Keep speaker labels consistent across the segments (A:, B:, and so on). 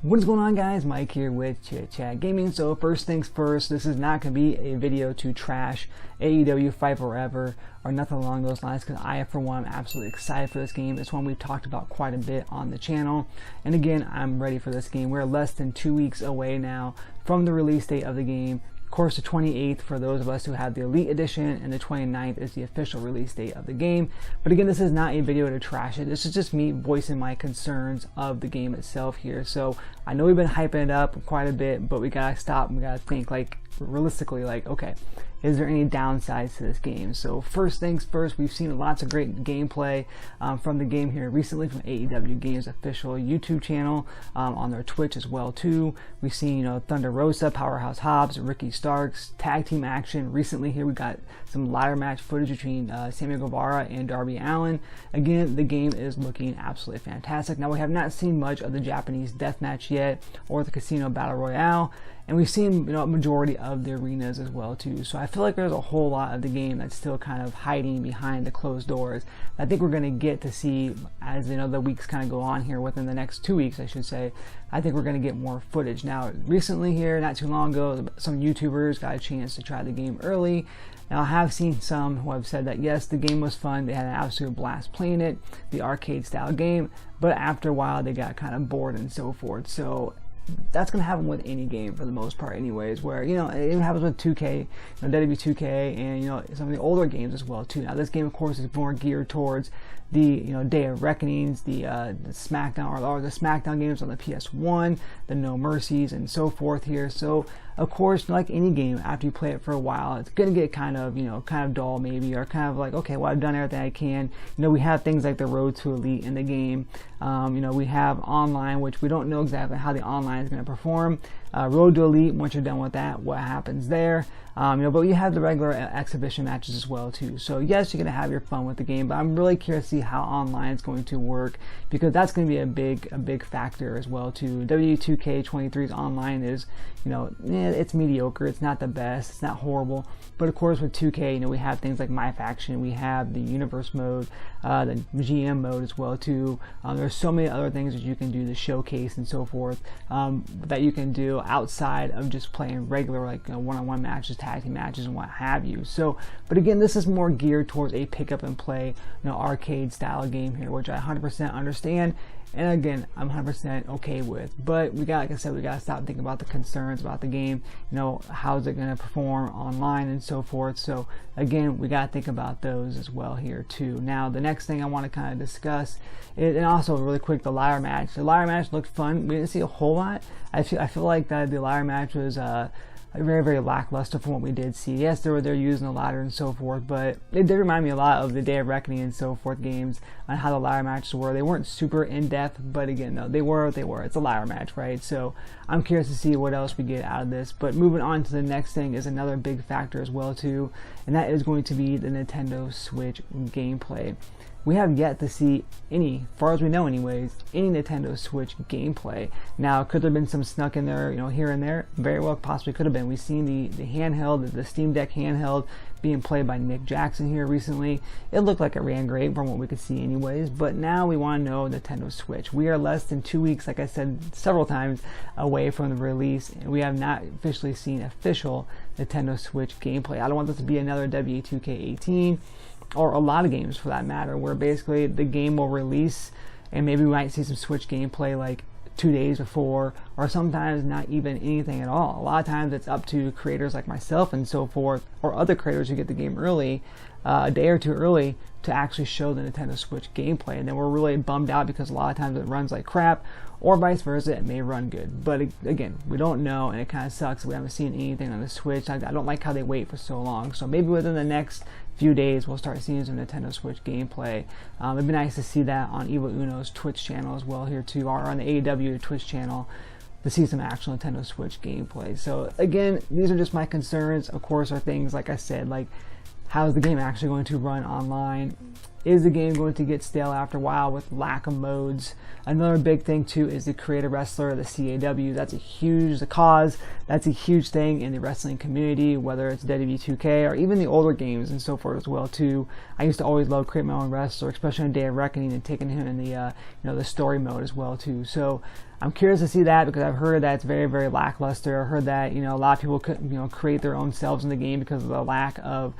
A: What is going on, guys? Mike here with Chit Chat Gaming. So first things first, this is not going to be a video to trash AEW Fight Forever or nothing along those lines, because I, for one, am absolutely excited for this game. It's one we've talked about quite a bit on the channel. And again, I'm ready for this game. We're less than 2 weeks away now from the release date of the game. Of course, the 28th for those of us who have the Elite Edition, and the 29th is the official release date of the game. But again, this is not a video to trash it. This is just me voicing my concerns of the game itself here. So I know we've been hyping it up quite a bit, but we gotta stop and we gotta think, like, realistically, like, okay, is there any downsides to this game? So first things first, we've seen lots of great gameplay from the game here recently from AEW Games official YouTube channel, on their Twitch as well too. We've seen, Thunder Rosa, Powerhouse Hobbs, Ricky Starks, tag team action. Recently here we got some ladder match footage between Sammy Guevara and Darby Allin. Again, the game is looking absolutely fantastic. Now, we have not seen much of the Japanese deathmatch yet or the Casino Battle Royale. And we've seen, a majority of the arenas as well too. So I feel like there's a whole lot of the game that's still kind of hiding behind the closed doors. I think we're going to get to see as the weeks kind of go on here, within the next 2 weeks, I should say. I think we're going to get more footage. Now, recently here, not too long ago, some YouTubers got a chance to try the game early. Now, I have seen some who have said that yes, the game was fun, they had an absolute blast playing it, the arcade style game, but after a while they got kind of bored and so forth. So that's going to happen with any game for the most part anyways, where, it even happens with 2K, WWE 2K, and, some of the older games as well too. Now, this game, of course, is more geared towards the, Day of Reckonings, the SmackDown, or the SmackDown games on the PS1, the No Mercies, and so forth here. So, of course, like any game, after you play it for a while, it's going to get kind of dull maybe, or kind of like, okay, well, I've done everything I can. We have things like the Road to Elite in the game. We have online, which we don't know exactly how the online is going to perform. Road to Elite, once you're done with that, what happens there? But you have the regular exhibition matches as well too. So yes, you're going to have your fun with the game, but I'm really curious to see how online is going to work, because that's going to be a big factor as well too. W2K23's online is, it's mediocre. It's not the best. It's not horrible. But of course, with 2K, we have things like My Faction. We have the Universe mode, the GM mode as well too. There's so many other things that you can do, the showcase and so forth, that you can do outside of just playing regular, like, one-on-one matches, tag team matches, and what have you. So, but again, this is more geared towards a pick up and play, arcade style game here, which I 100% understand. And again, I'm 100% okay with. But like I said, we gotta stop thinking about the concerns about the game. How's it gonna perform online and so forth. So again, we gotta think about those as well here too. Now, the next thing I want to kind of discuss is, and also really quick, the ladder match. The ladder match looked fun. We didn't see a whole lot. I feel like that the ladder match was very lackluster from what we did see. Yes, they're using the ladder and so forth, but it did remind me a lot of the Day of Reckoning and so forth games on how the ladder matches were. They weren't super in-depth, but again, no, they were what they were. It's a ladder match, right? So I'm curious to see what else we get out of this. But moving on to the next thing is another big factor as well too, and that is going to be the Nintendo Switch gameplay. We have yet to see any, as far as we know anyways, any Nintendo Switch gameplay. Now, could there have been some snuck in there, here and there? Very well, possibly could have been. We've seen the handheld, the Steam Deck handheld being played by Nick Jackson here recently. It looked like it ran great from what we could see anyways, but now we want to know Nintendo Switch. We are less than 2 weeks, like I said several times, away from the release, and we have not officially seen official Nintendo Switch gameplay. I don't want this to be another W2K18, or a lot of games for that matter, where basically the game will release and maybe we might see some Switch gameplay like 2 days before, or sometimes not even anything at all. A lot of times it's up to creators like myself and so forth, or other creators who get the game early, a day or two early, to actually show the Nintendo Switch gameplay, and then we're really bummed out because a lot of times it runs like crap, or vice versa, it may run good. But again, we don't know, and it kind of sucks that we haven't seen anything on the Switch. I don't like how they wait for so long, so maybe within the next few days we'll start seeing some Nintendo Switch gameplay. It'd be nice to see that on Evil Uno's Twitch channel as well here too, or on the AEW Twitch channel, to see some actual Nintendo Switch gameplay. So again, these are just my concerns. Of course, are things like I said, like, how is the game actually going to run online? Is the game going to get stale after a while with lack of modes? Another big thing too is the creative wrestler, the CAW. That's a huge cause. That's a huge thing in the wrestling community, whether it's WWE 2K or even the older games and so forth as well too. I used to always love creating my own wrestler, especially on Day of Reckoning, and taking him in the the story mode as well too. So I'm curious to see that, because I've heard that it's very, very lackluster. I heard that a lot of people couldn't create their own selves in the game because of the lack of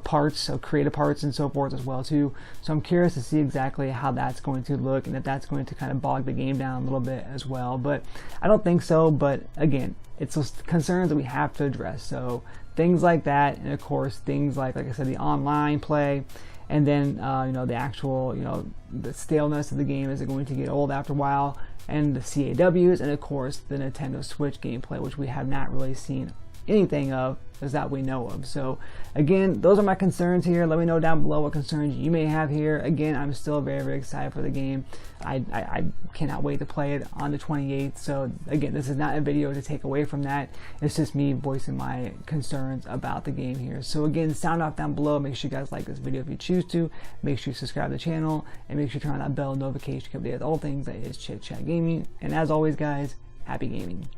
A: parts, of creative parts and so forth as well too. So I'm curious to see exactly how that's going to look, and if that's going to kind of bog the game down a little bit as well. But I don't think so. But again, it's those concerns that we have to address. So things like that, and of course things like I said, the online play. And then, the actual, the staleness of the game. Is it going to get old after a while? And the CAWs, and of course the Nintendo Switch gameplay, which we have not really seen anything of as that we know of. So again, those are my concerns here. Let me know down below what concerns you may have here. Again, I'm still very, very excited for the game. I cannot wait to play it on the 28th. So again, this is not a video to take away from that. It's just me voicing my concerns about the game here. So again, sound off down below. Make sure you guys like this video if you choose to. Make sure you subscribe to the channel, and make sure you turn on that bell notification to get updated with all things that is Chit Chat Gaming. And as always, guys, happy gaming.